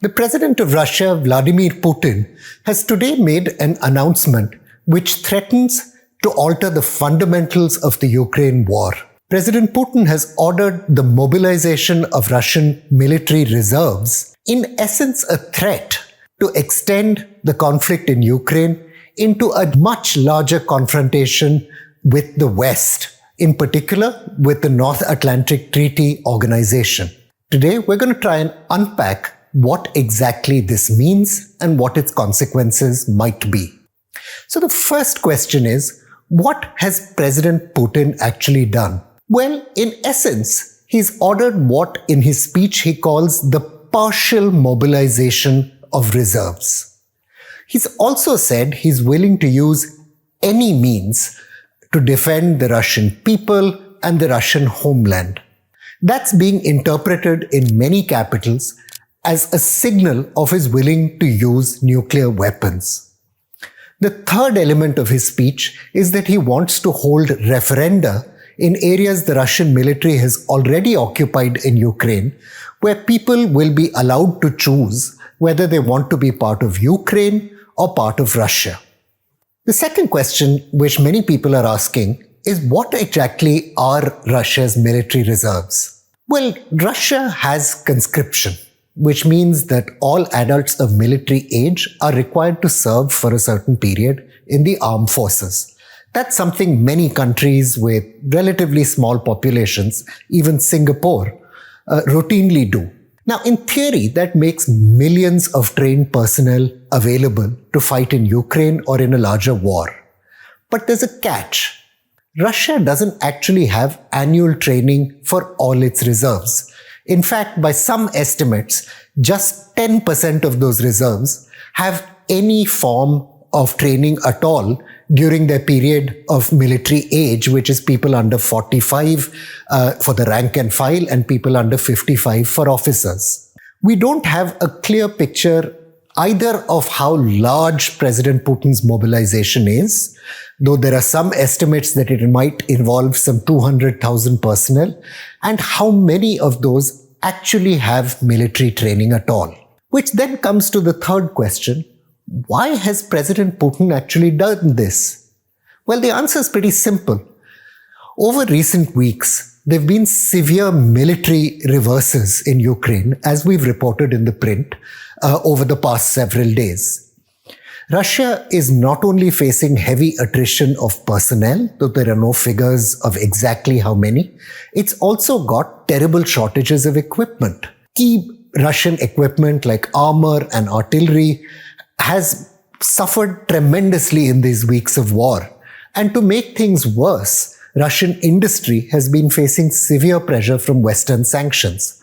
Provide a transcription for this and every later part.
The President of Russia, Vladimir Putin, has today made an announcement which threatens to alter the fundamentals of the Ukraine war. President Putin has ordered the mobilization of Russian military reserves, in essence a threat to extend the conflict in Ukraine into a much larger confrontation with the West, in particular with the North Atlantic Treaty Organization. Today, we're going to try and unpack what exactly this means and what its consequences might be. So the first question is, what has President Putin actually done? Well, in essence, he's ordered what in his speech he calls the partial mobilization of reserves. He's also said he's willing to use any means to defend the Russian people and the Russian homeland. That's being interpreted in many capitals as a signal of his willing to use nuclear weapons. The third element of his speech is that he wants to hold referenda in areas the Russian military has already occupied in Ukraine, where people will be allowed to choose whether they want to be part of Ukraine or part of Russia. The second question, which many people are asking, is what exactly are Russia's military reserves? Well, Russia has conscription, which means that all adults of military age are required to serve for a certain period in the armed forces. That's something many countries with relatively small populations, even Singapore, routinely do. Now, in theory, that makes millions of trained personnel available to fight in Ukraine or in a larger war. But there's a catch. Russia doesn't actually have annual training for all its reserves. In fact, by some estimates, just 10% of those reserves have any form of training at all during their period of military age, which is people under 45 for the rank and file and people under 55 for officers. We don't have a clear picture either of how large President Putin's mobilization is, though there are some estimates that it might involve some 200,000 personnel, and how many of those actually have military training at all. Which then comes to the third question, why has President Putin actually done this? Well, the answer is pretty simple. Over recent weeks, there have been severe military reverses in Ukraine, as we've reported in ThePrint, over the past several days. Russia is not only facing heavy attrition of personnel, though there are no figures of exactly how many, it's also got terrible shortages of equipment. Key Russian equipment like armor and artillery has suffered tremendously in these weeks of war. And to make things worse, Russian industry has been facing severe pressure from Western sanctions.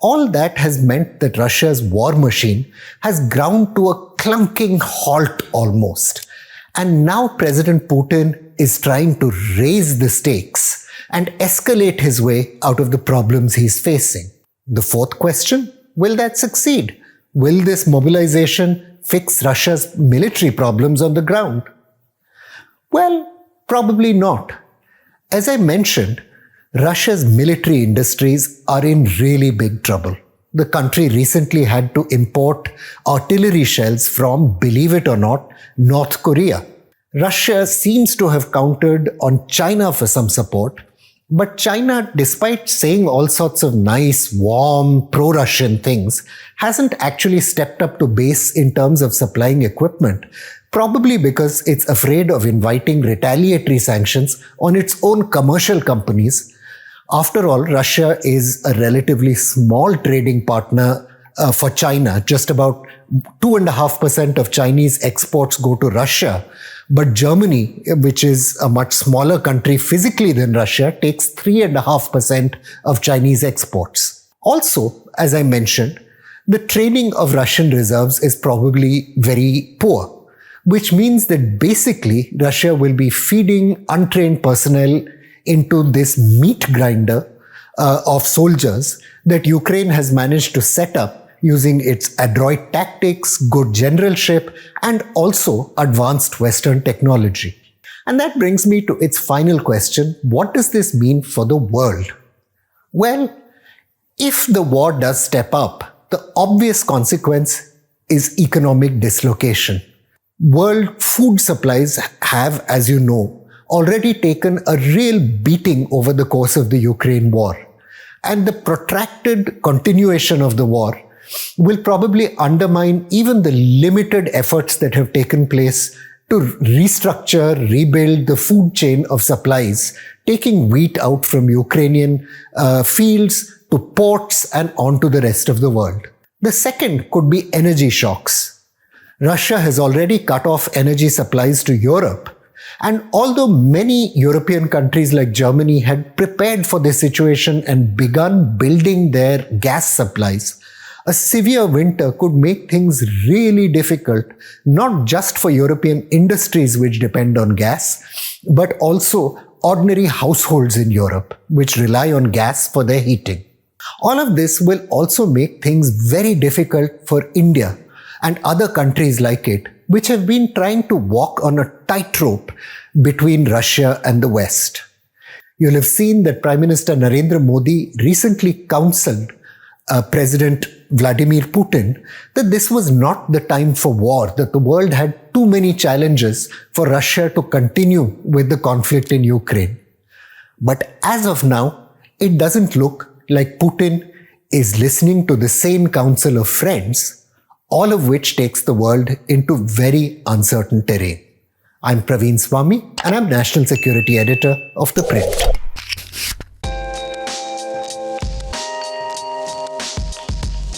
All that has meant that Russia's war machine has ground to a clunking halt almost. And now President Putin is trying to raise the stakes and escalate his way out of the problems he's facing. The fourth question, will that succeed? Will this mobilization fix Russia's military problems on the ground? Well, probably not. As I mentioned, Russia's military industries are in really big trouble. The country recently had to import artillery shells from, believe it or not, North Korea. Russia seems to have counted on China for some support, but China, despite saying all sorts of nice, warm, pro-Russian things, hasn't actually stepped up to base in terms of supplying equipment, probably because it's afraid of inviting retaliatory sanctions on its own commercial companies. After all, Russia is a relatively small trading partner for China. Just about 2.5% of Chinese exports go to Russia. But Germany, which is a much smaller country physically than Russia, takes 3.5% of Chinese exports. Also, as I mentioned, the training of Russian reserves is probably very poor, which means that basically Russia will be feeding untrained personnel into this meat grinder of soldiers that Ukraine has managed to set up using its adroit tactics, good generalship, and also advanced Western technology. And that brings me to its final question, what does this mean for the world? Well, if the war does step up, the obvious consequence is economic dislocation. World food supplies have, as you know, already taken a real beating over the course of the Ukraine war. And the protracted continuation of the war will probably undermine even the limited efforts that have taken place to restructure, rebuild the food chain of supplies, taking wheat out from Ukrainian fields to ports and onto the rest of the world. The second could be energy shocks. Russia has already cut off energy supplies to Europe, and although many European countries like Germany had prepared for this situation and begun building their gas supplies, a severe winter could make things really difficult, not just for European industries which depend on gas, but also ordinary households in Europe, which rely on gas for their heating. All of this will also make things very difficult for India and other countries like it, which have been trying to walk on a tightrope between Russia and the West. You'll have seen that Prime Minister Narendra Modi recently counseled President Vladimir Putin that this was not the time for war, that the world had too many challenges for Russia to continue with the conflict in Ukraine. But as of now, it doesn't look like Putin is listening to the same counsel of friends, all of which takes the world into very uncertain terrain. I'm Praveen Swami, and I'm National Security Editor of ThePrint.